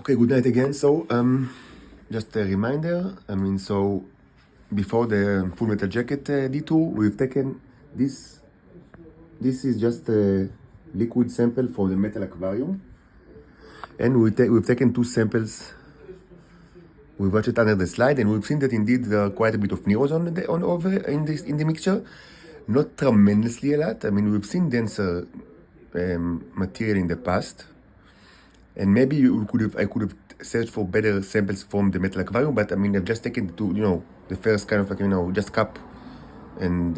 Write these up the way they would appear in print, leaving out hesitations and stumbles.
Okay, good night again. So, just a reminder. So before the Full Metal Jacket detour, we've taken this. This is just a liquid sample for the metal aquarium, and we've taken two samples. We've watched it under the slide, and we've seen that indeed there are quite a bit of Neros on over in the mixture. Not tremendously a lot. We've seen denser material in the past. And maybe I could have searched for better samples from the metal aquarium, but I've just taken the first kind of just cup, and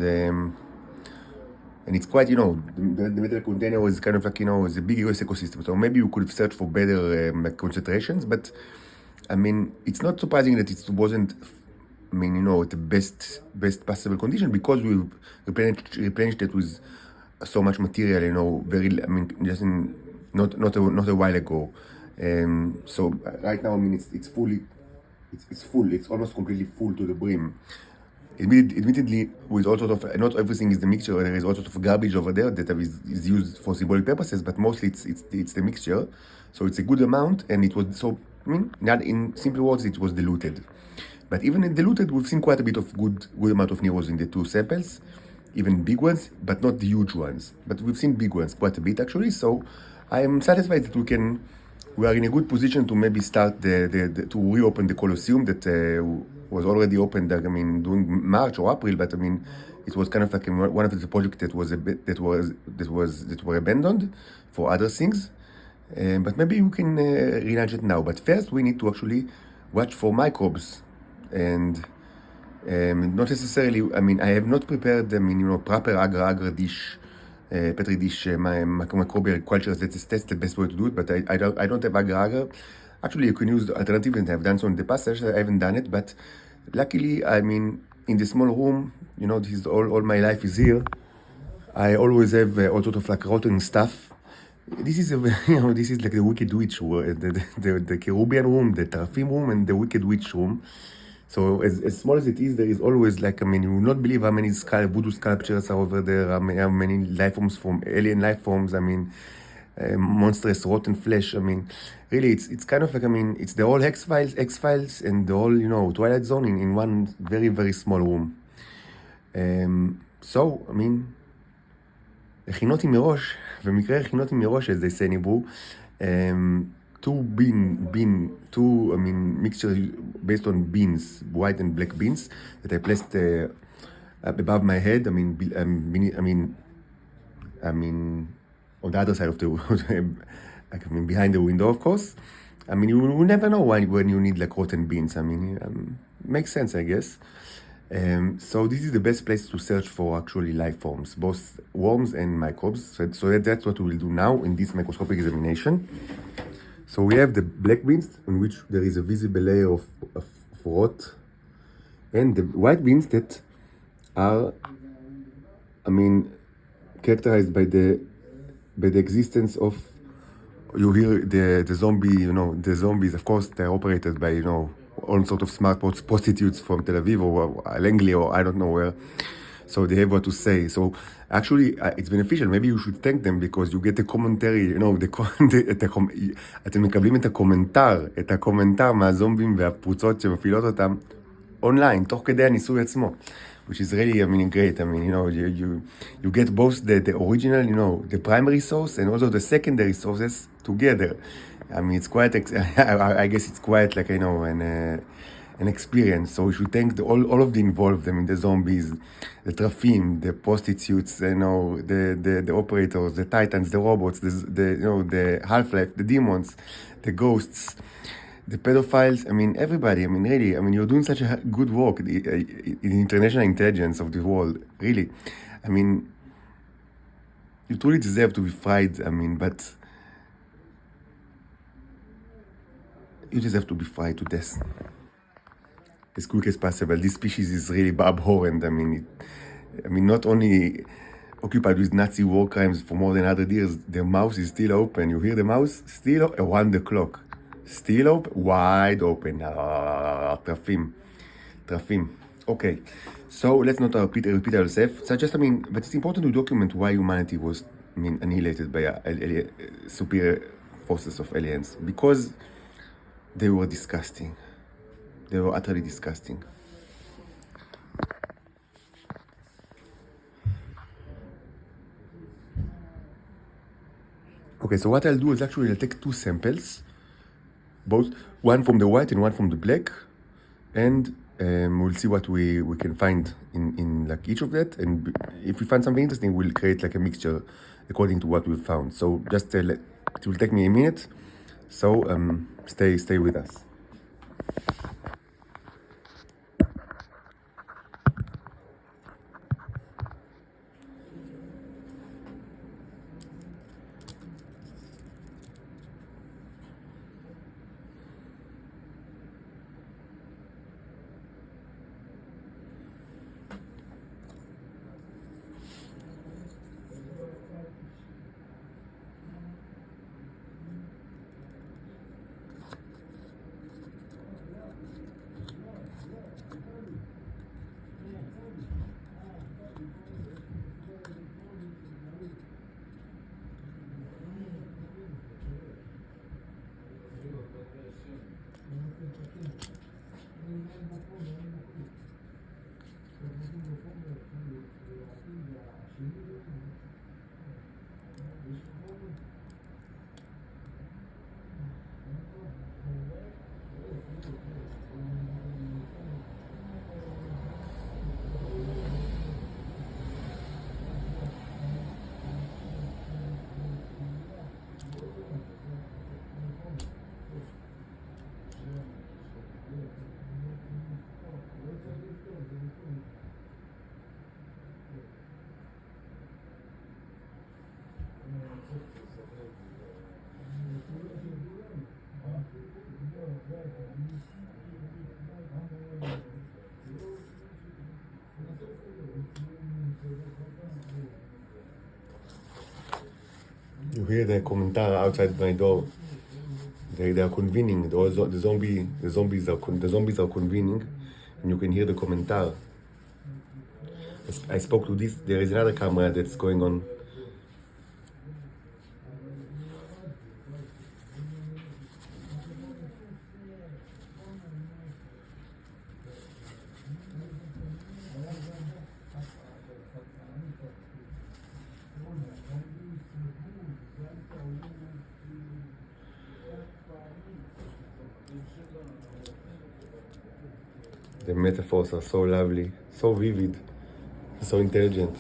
it's quite the metal container was kind of is a big ecosystem. So maybe you could have searched for better concentrations, but it's not surprising that it wasn't the best possible condition, because we've replenished it with so much material, just in not a while ago. So right now, it's fully, it's full. It's almost completely full to the brim. Admittedly, with all sorts of, not everything is the mixture. There is all sorts of garbage over there that is used for symbolic purposes, but mostly it's the mixture. So it's a good amount, and it was not in simple words, it was diluted. But even in diluted, we've seen quite a bit of good amount of Neros in the two samples, even big ones, but not the huge ones. But we've seen big ones quite a bit actually. So I am satisfied that we are in a good position to maybe start to reopen the Colosseum that was already opened. During March or April, but it was kind of like one of the projects that were abandoned for other things. But maybe we can relaunch it now. But first, we need to actually watch for microbes, and not necessarily. I have not prepared proper agar dish. Petri dish, microbial cultures. That's the best way to do it. But I don't have agar. Actually, you can use the alternative, and I've done so in the past. I haven't done it, but luckily, in the small room, this is all my life is here. I always have all sort of rotten stuff. This is this is like the Wicked Witch, the Cherubian room, the Teraphim room, and the Wicked Witch room. So as small as it is, there is always you will not believe how many voodoo sculptures are over there, how many life forms from alien life forms, monstrous rotten flesh. Really, it's kind of it's the whole X-Files and the whole, Twilight Zone in one very, very small room. So, הכינותי מראש, במקרה הכינותי מראש, as they say in Hebrew, two mixture based on beans, white and black beans, that I placed above my head. On the other side of the behind the window, of course. You will never know when you need rotten beans. Makes sense, I guess. So this is the best place to search for actually life forms, both worms and microbes. So that's what we will do now in this microscopic examination. So we have the black beans, in which there is a visible layer of rot, and the white beans that are, characterized by the existence of, you hear the zombie, the zombies. Of course, they're operated by, all sorts of smart prostitutes from Tel Aviv or Langley or I don't know where. So they have what to say. So actually, it's beneficial. Maybe you should thank them, because you get a commentary, אתם מקבלים את הקומנטר מהזומבים והפרוצות שמפעילות אותם אונליין, תוך כדי הניסוי עצמו, which is really, great. You get both the original, the primary source, and also the secondary sources together. It's quite, I guess it's quite an experience. So we should thank all of the involved. The zombies, the Teraphim, the prostitutes, the operators, the titans, the robots, the half-life, the demons, the ghosts, the pedophiles. Everybody. Really. You're doing such a good work in the international intelligence of the world. Really. You truly deserve to be fried. But you just have to be fried to death as quick as possible. This species is really abhorrent. Not only occupied with Nazi war crimes for more than 100 years, their mouth is still open. You hear the mouth still around the clock, still open, wide open. Teraphim. Okay, so let's not repeat ourselves. So just but it's important to document why humanity was annihilated by superior forces of aliens, because They were disgusting. They were utterly disgusting. Okay, so what I'll do is actually I'll take 2 samples, both one from the white and one from the black, and we'll see what we can find in like each of that, and if we find something interesting, we'll create like a mixture according to what we've found. So just it will take me a minute, so stay with us. You hear the commentator outside my door. They are convening. The zombies are convening, and you can hear the commentator. I spoke to this. There is another camera that's going on. The metaphors are so lovely, so vivid, so intelligent.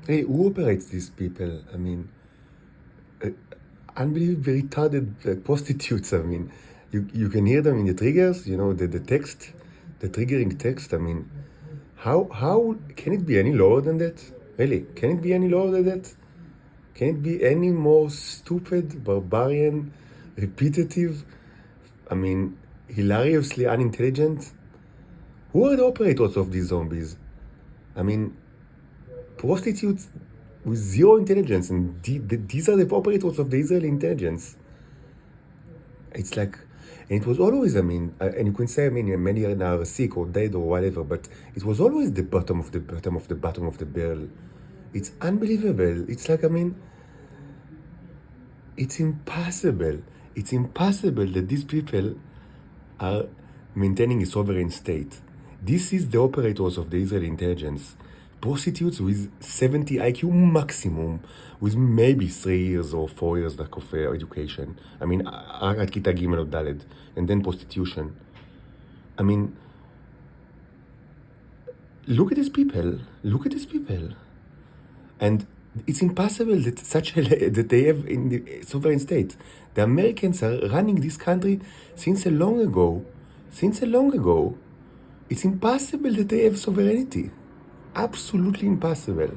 Hey, who operates these people? I mean, unbelievably retarded prostitutes. I mean, you can hear them in the triggers, the text, the triggering text. I mean, how can it be any lower than that? Really, can it be any lower than that? Can it be any more stupid, barbarian, repetitive? I mean, hilariously unintelligent? Who are the operators of these zombies? I mean, prostitutes with zero intelligence, and these are the operators of the Israeli intelligence. It's like, and it was always, I mean, and you can say, I mean, many are now sick or dead or whatever, but it was always the bottom of the bottom of the bottom of the barrel. It's unbelievable. It's like, I mean, it's impossible. It's impossible that these people are maintaining a sovereign state. This is the operators of the Israeli intelligence. Prostitutes with 70 IQ maximum, with maybe 3 years or 4 years like of education. I mean, רק עד כיתה ג' או ד', and then prostitution. I mean, look at these people. Look at these people. And it's impossible that that they have in the sovereign state. The Americans are running this country since a long ago. Since a long ago. It's impossible that they have sovereignty. Absolutely impossible.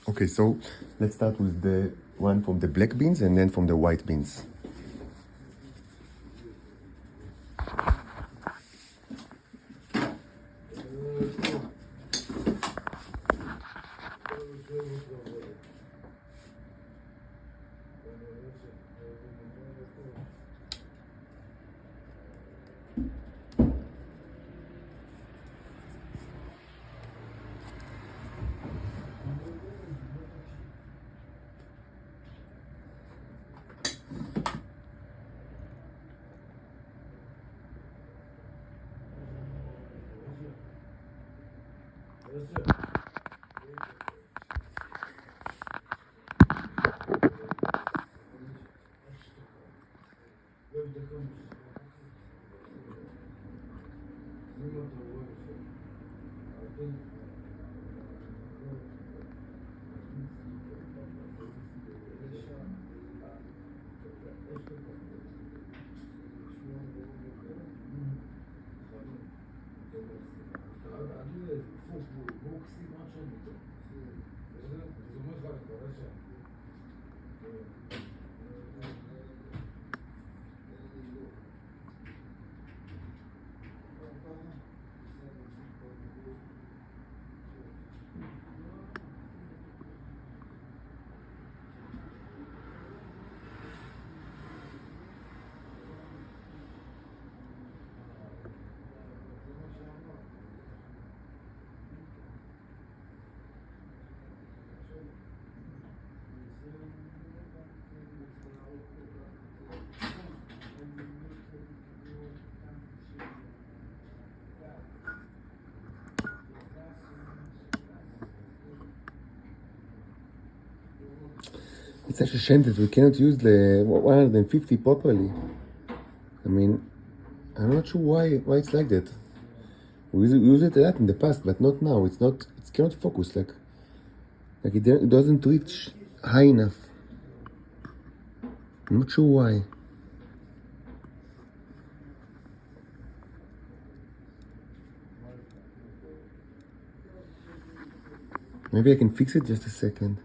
Okay, so let's start with the one from the black beans and then from the white beans. It's such a shame that we cannot use the 150 properly. I mean, I'm not sure why it's like that. We use it a lot in the past, but not now. It cannot focus, like it doesn't reach high enough. I'm not sure why. Maybe I can fix it. Just a second.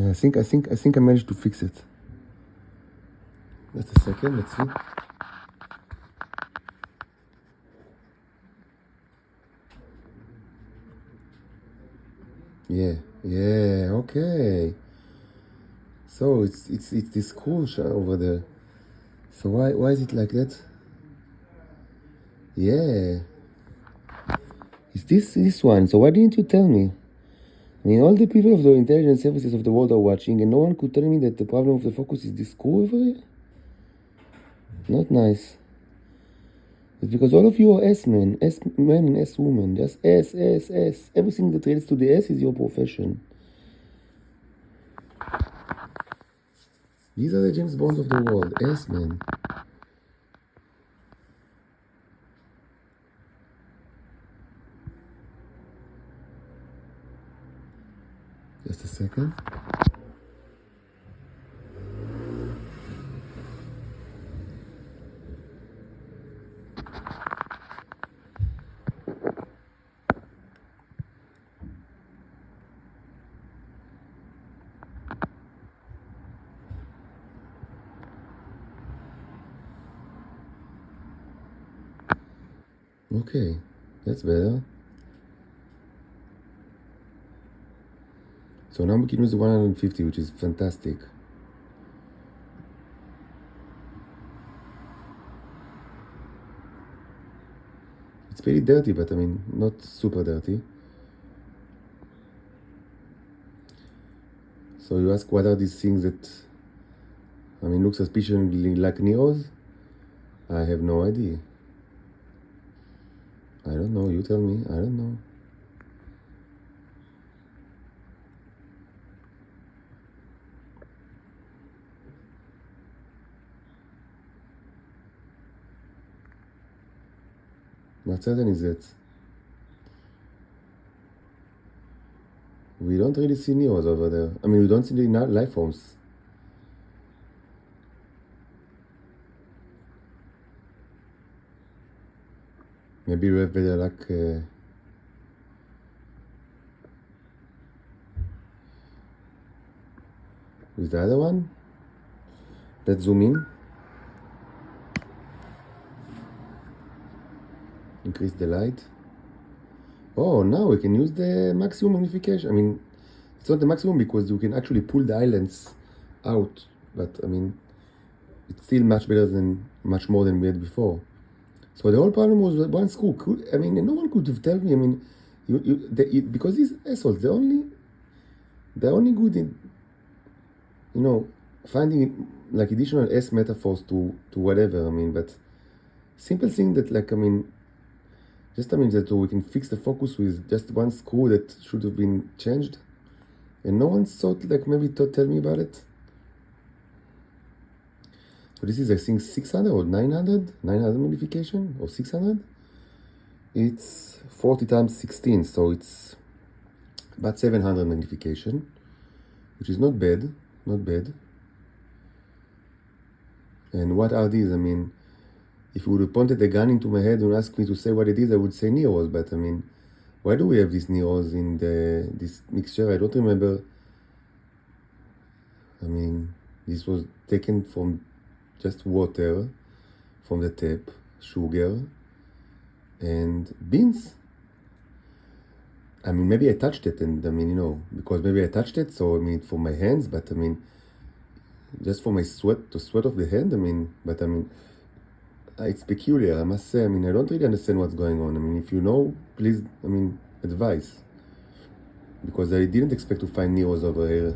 I think I managed to fix it. Just a second. Let's see. Yeah, okay. So it's this cool over there. So why is it like that? Yeah. It's this one. So why didn't you tell me? I mean, all the people of the intelligence services of the world are watching, and no one could tell me that the problem of the focus is this screw over here? Not nice. It's because all of you are S-men, S-men and S-women. Just S. Everything that relates to the S is your profession. These are the James Bonds of the world, S-men. Just a second. Okay, that's better. So now we can use the 150, which is fantastic. It's pretty dirty, but I mean, not super dirty. So you ask, what are these things that, I mean, look suspiciously like Nero's? I have no idea. I don't know, you tell me, I don't know. What certain is that? We don't really see Neros over there. I mean, we don't see the life forms. Maybe we have better luck. With the other one. Let's zoom in. Increase the light. Oh, now we can use the maximum magnification. I mean, it's not the maximum because you can actually pull the islands out. But I mean, it's still much better than, much more than we had before. So the whole problem was that one screw. I mean, no one could have told me. I mean, because these assholes, they're only good in, you know, finding like additional S metaphors to whatever. I mean, but simple thing that, like, I mean, just, I mean, that we can fix the focus with just one screw that should have been changed, and no one thought, like, maybe tell me about it. So this is, I think, 600 or 900 magnification, or 600. It's 40 times 16, so it's about 700 magnification, which is not bad. And what are these? I mean, if you would have pointed a gun into my head and asked me to say what it is, I would say Neros. But I mean, why do we have these Neros in this mixture? I don't remember. I mean, this was taken from just water, from the tap, sugar, and beans. I mean, maybe I touched it, and I mean, you know, because maybe I touched it, so I mean, for my hands, but I mean, just for my sweat, the sweat of the hand, I mean, but I mean, it's peculiar, I must say. I mean, I don't really understand what's going on. I mean, if you know, please, I mean, advise. because I didn't expect to find Neros over here.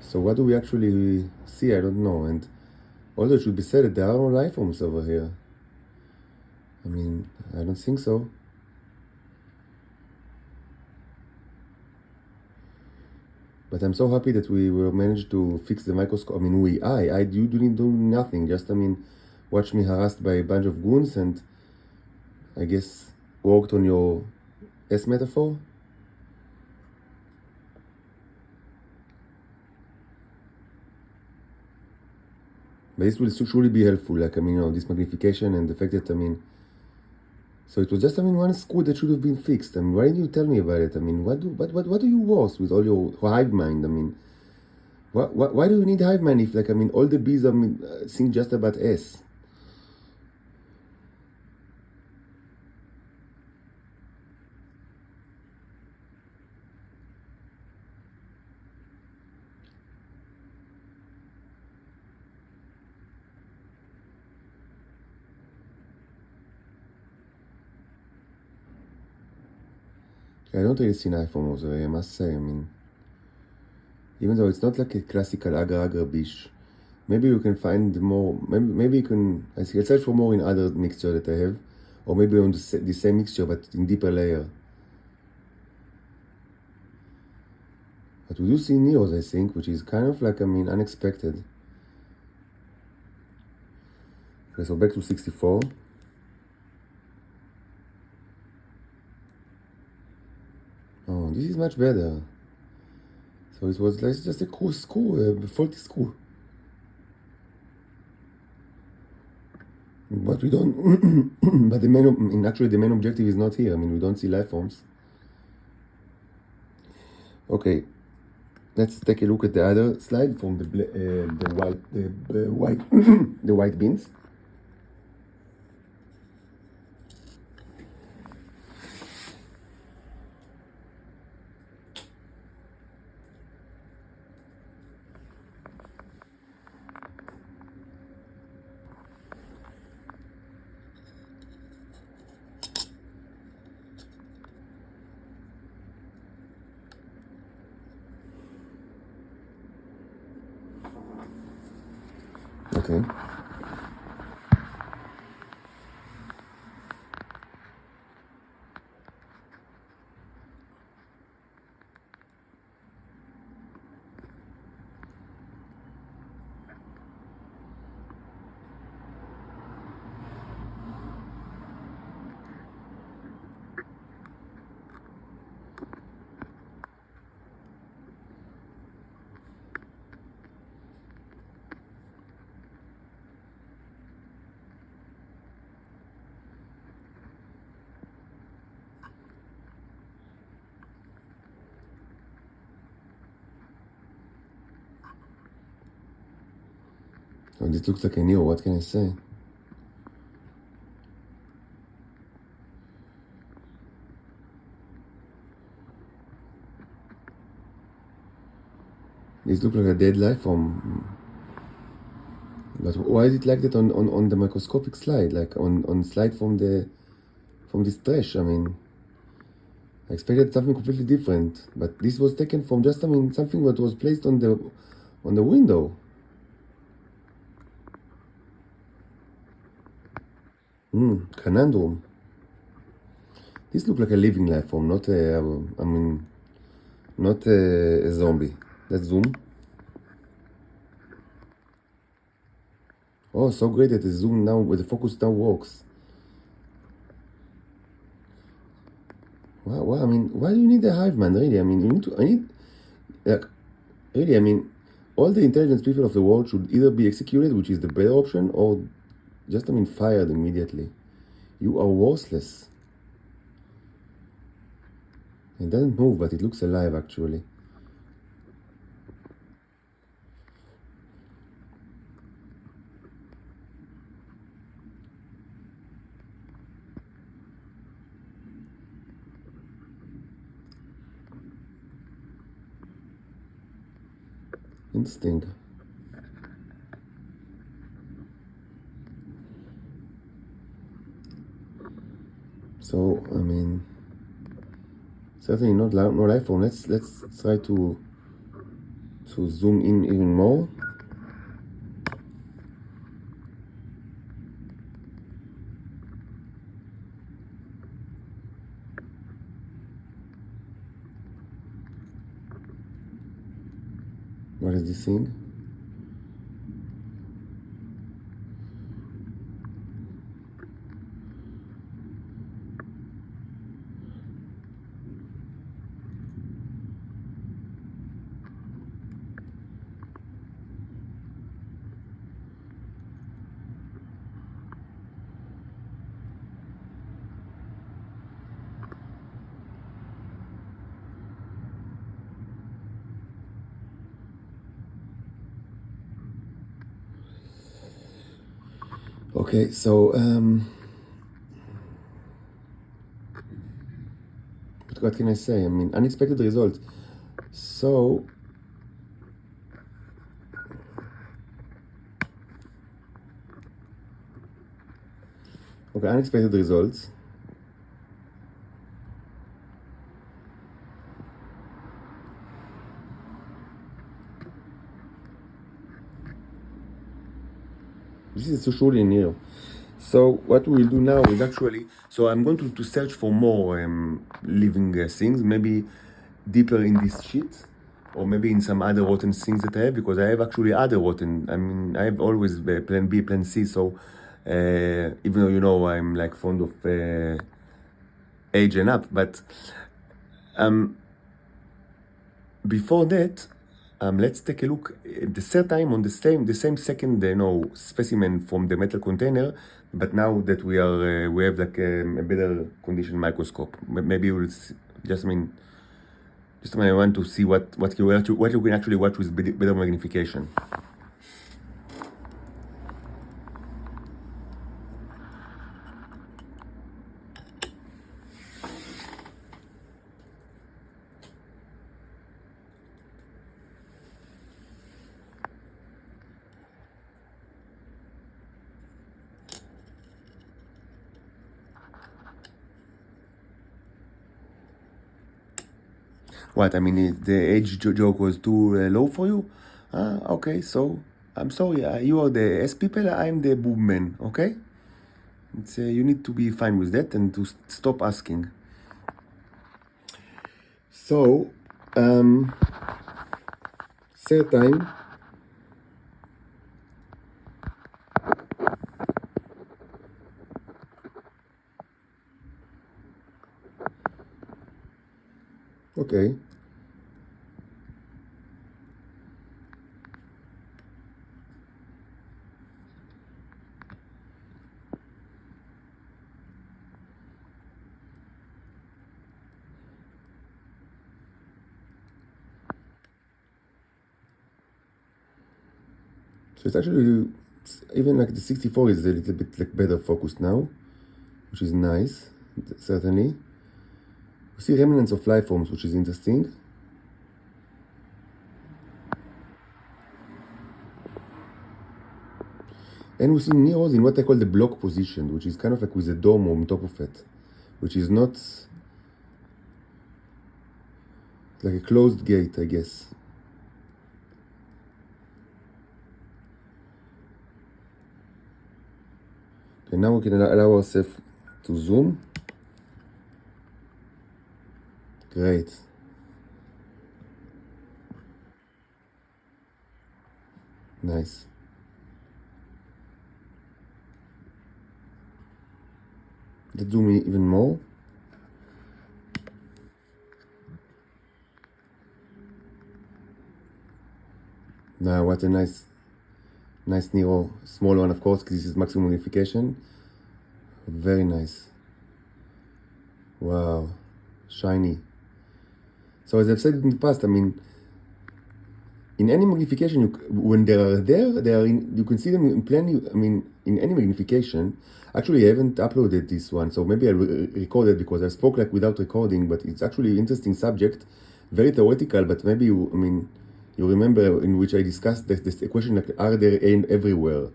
So what do we actually see? I don't know. And although it should be said that there are no life forms over here. I mean, I don't think so. But I'm so happy that we were managed to fix the microscope. I mean, you didn't do nothing. Just, I mean, watch me harassed by a bunch of goons and I guess worked on your S metaphor. But this will surely be helpful. Like, I mean, this magnification and the fact that, I mean, so it was just, I mean, one screw that should have been fixed. I mean, why didn't you tell me about it? I mean, what do you worse with all your hive mind? I mean, why do you need hive mind if, like, I mean, all the bees, I mean, think just about S? I don't really see knife forms, I must say. I mean, even though it's not like a classical agar-agar bish, maybe you can find more. Maybe you can. I search for more in other mixture that I have, or maybe on the same mixture but in deeper layer. But we do see Neos, I think, which is kind of like, I mean, unexpected. Okay, so back to 64. Oh, this is much better. So it was like just a cool screw, a faulty screw. But we don't. But actually, the main objective is not here. I mean, we don't see life forms. Okay, let's take a look at the other slide from the white the white beans. Okay. So this looks like a Nero. What can I say? This looks like a dead life form. But why is it like that on the microscopic slide? Like on slide from this trash? I mean, I expected something completely different. But this was taken from just, I mean, something that was placed on the window. Conundrum. This looks like a living life form, not a, I mean, not a zombie. Let's zoom. Oh, so great that the zoom now, with the focus now works. Wow, I mean, why do you need a hive mind, really? I mean, really, I mean, all the intelligence people of the world should either be executed, which is the better option, or just, I mean, fired immediately. You are worthless. It doesn't move, but it looks alive, actually. Interesting. So I mean, certainly not no life form. Let's try to zoom in even more. What is this thing? Okay, so what can I say? I mean, unexpected results. So okay, unexpected results. This is surely Nero. So what we will do now is actually, so I'm going to search for more living things, maybe deeper in this sheet, or maybe in some other rotten things that I have, because I have actually other rotten, I mean, I have always plan B, plan C, so even though, you know, I'm like fond of age and up, but before that, let's take a look at the third time on the same second, specimen from the metal container, but now that we have like a better condition microscope. Maybe we'll just I want to see what you can actually watch with better magnification. What, I mean, the age joke was too low for you? Okay, so I'm sorry, you are the S people, I'm the boob man, okay? It's you need to be fine with that and to stop asking. So, third time. Okay. So it's actually, even like the 64 is a little bit like better focused now, which is nice, certainly. We see remnants of life forms, which is interesting. And we see Neros in what I call the block position, which is kind of like with a dome on top of it, which is not like a closed gate, I guess. Okay, now we can allow ourselves to zoom. Great. Nice. Let's zoom in even more. Now, what a nice Nero. Small one, of course, because this is maximum magnification. Very nice. Wow. Shiny. So as I've said in the past, I mean, in any magnification, when they are there, you can see them in plenty. I mean, in any magnification. Actually, I haven't uploaded this one, so maybe I'll record it because I spoke like without recording. But it's actually an interesting subject, very theoretical. But maybe you remember in which I discussed this question like, are there everywhere?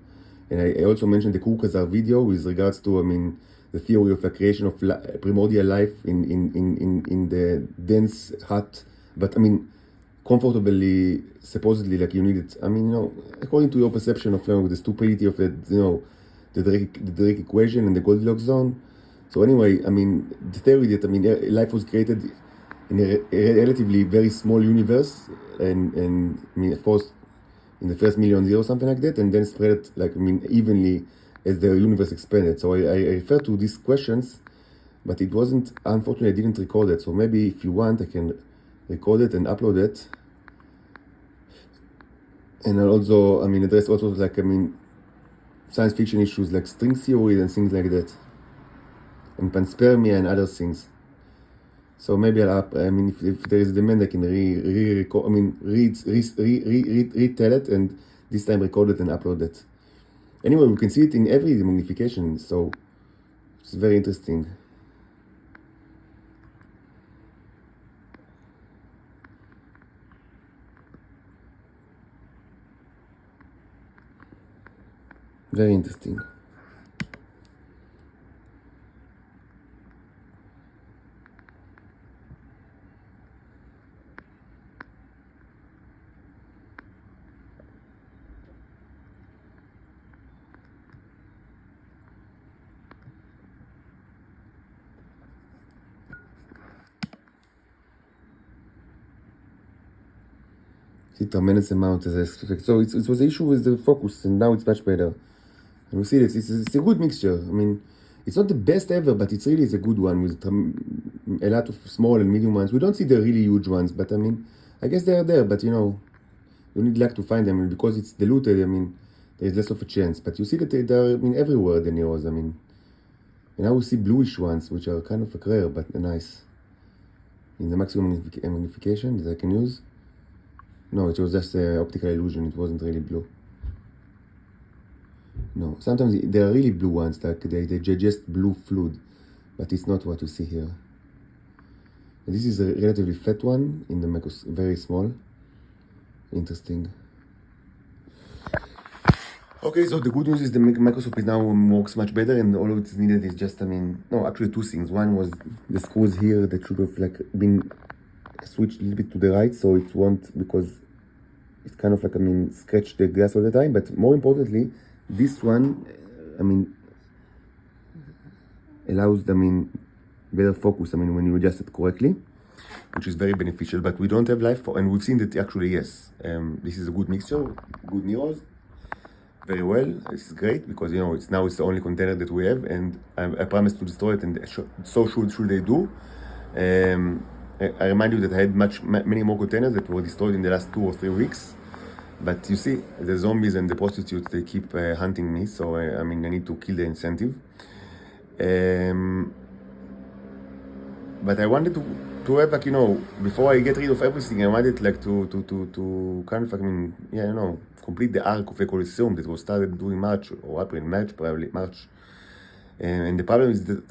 And I also mentioned the Kurkazar video with regards to, the theory of the creation of primordial life in the dense, hot, but I mean, comfortably, supposedly, like you need it. I mean, according to your perception of the stupidity of the, the Drake equation and the Goldilocks zone. So anyway, I mean, the theory that, I mean, life was created in a relatively very small universe, and I mean, of course, in the first million years or something like that, and then spread, like, I mean, evenly as the universe expanded. So I refer to these questions, but it wasn't, unfortunately, I didn't record it. So maybe if you want, I can record it and upload it. And I'll also, I mean, address also, like, I mean, science fiction issues like string theory and things like that, and panspermia and other things. So maybe I'll I mean, if there is a demand, I can retell it, and this time record it and upload it. Anyway, we can see it in every magnification, so it's very interesting. Very interesting. See, tremendous amount as I expect. So it was the issue with the focus, and now it's much better. And we see this. It's a good mixture. I mean, it's not the best ever, but it's really is a good one with a lot of small and medium ones. We don't see the really huge ones, but I mean, I guess they are there. But you need luck to find them, and because it's diluted, I mean, there's less of a chance. But you see that they're, I mean, everywhere, the Neros. I mean, and now we see bluish ones, which are kind of rare, but nice. In the maximum magnification that I can use. No, it was just an optical illusion. It wasn't really blue. No, sometimes there are really blue ones, like they just blue fluid, but it's not what you see here. And this is a relatively fat one in the microscope, very small. Interesting. Okay, so the good news is the microscope is now works much better, and all of it is needed is just, I mean, no, actually two things. One was the screws here that should have like been switched a little bit to the right, so it won't, because it's kind of like, I mean, scratch the glass all the time. But more importantly, this one, I mean, allows, I mean, better focus, I mean, when you adjust it correctly, which is very beneficial. But we don't have life for, and we've seen that actually, yes, this is a good mixture, good Neros, very well. This is great, because it's the only container that we have, and I promised to destroy it, and so should they do. I remind you that I had many more containers that were destroyed in the last 2 or 3 weeks. But you see, the zombies and the prostitutes, they keep hunting me, so I mean, I need to kill the incentive. But I wanted to have, like, before I get rid of everything, I wanted, like, to kind of, like, I mean, yeah, complete the arc of the Colosseum that was started during March or April, March. And the problem is that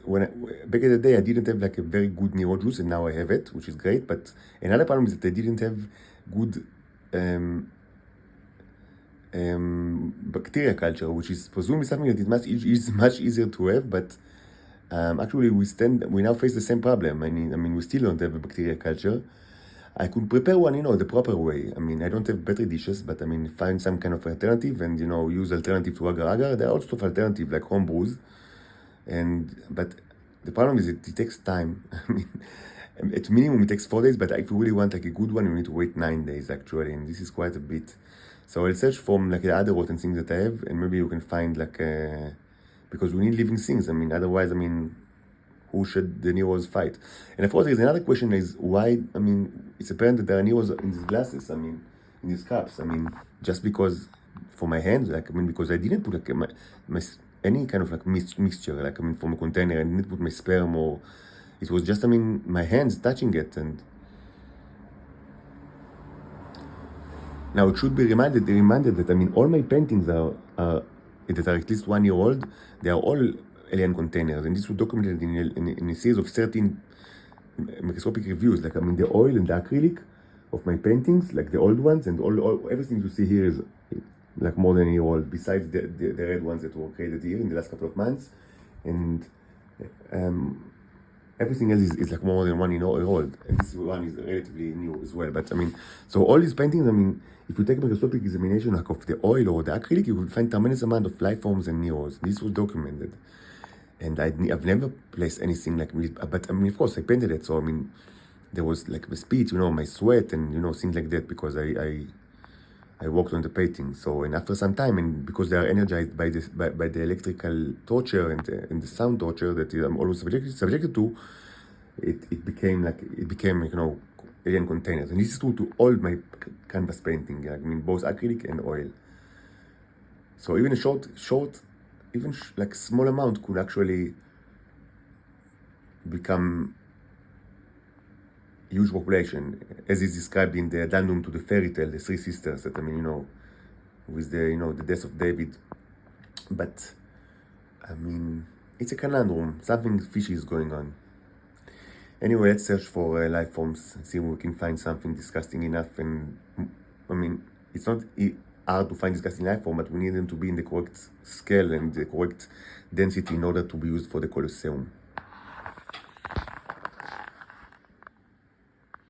back in the day, I didn't have, like, a very good Nero juice, and now I have it, which is great. But another problem is that I didn't have good bacteria culture, which is presumably something that is much easier to have. But actually, we now face the same problem. I mean, we still don't have a bacteria culture. I could prepare one, the proper way. I mean, I don't have battery dishes, but I mean, find some kind of alternative and, use alternative to agar-agar. There are also alternatives like home brews. But the problem is it takes time. I mean, at minimum it takes 4 days, but if you really want like a good one, you need to wait 9 days actually, and this is quite a bit. So I'll search from like the other rotten things that I have, and maybe you can find like because we need living things. I mean, otherwise, I mean, who should the Neros fight? And of course, there's another question: is why? I mean, it's apparent that there are Neros in these glasses. I mean, in these cups. I mean, just because for my hands, like, I mean, because I didn't put like my any kind of like mixture, like, I mean, from a container, I didn't put my sperm, or it was just, I mean, my hands touching it. And now it should be reminded that, I mean, all my paintings that are at least 1 year old, they are all alien containers, and this was documented in a series of 13 microscopic reviews. Like, I mean, the oil and the acrylic of my paintings, like the old ones, and everything you see here is like more than a year old, besides the red ones that were created here in the last couple of months. And Everything else is like more than 1 year old, and this one is relatively new as well. But I mean, so all these paintings, I mean, if you take a microscopic examination like of the oil or the acrylic, you will find tremendous amount of life forms and Neros. This was documented, and I've never placed anything like me. But I mean, of course, I painted it, so I mean, there was like the speed, my sweat, and things like that, because I worked on the painting. So, and after some time, and because they are energized by this by the electrical torture and the sound torture that I'm always subjected to, it became alien containers. And this is true to all my canvas painting. I mean, both acrylic and oil. So even a short, even like small amount could actually become huge population, as is described in the addendum to the fairy tale, the Three Sisters, that, I mean, with the death of David. But, I mean, it's a conundrum. Something fishy is going on. Anyway, let's search for life forms and see if we can find something disgusting enough. And, I mean, it's not hard to find disgusting life form, but we need them to be in the correct scale and the correct density in order to be used for the Colosseum.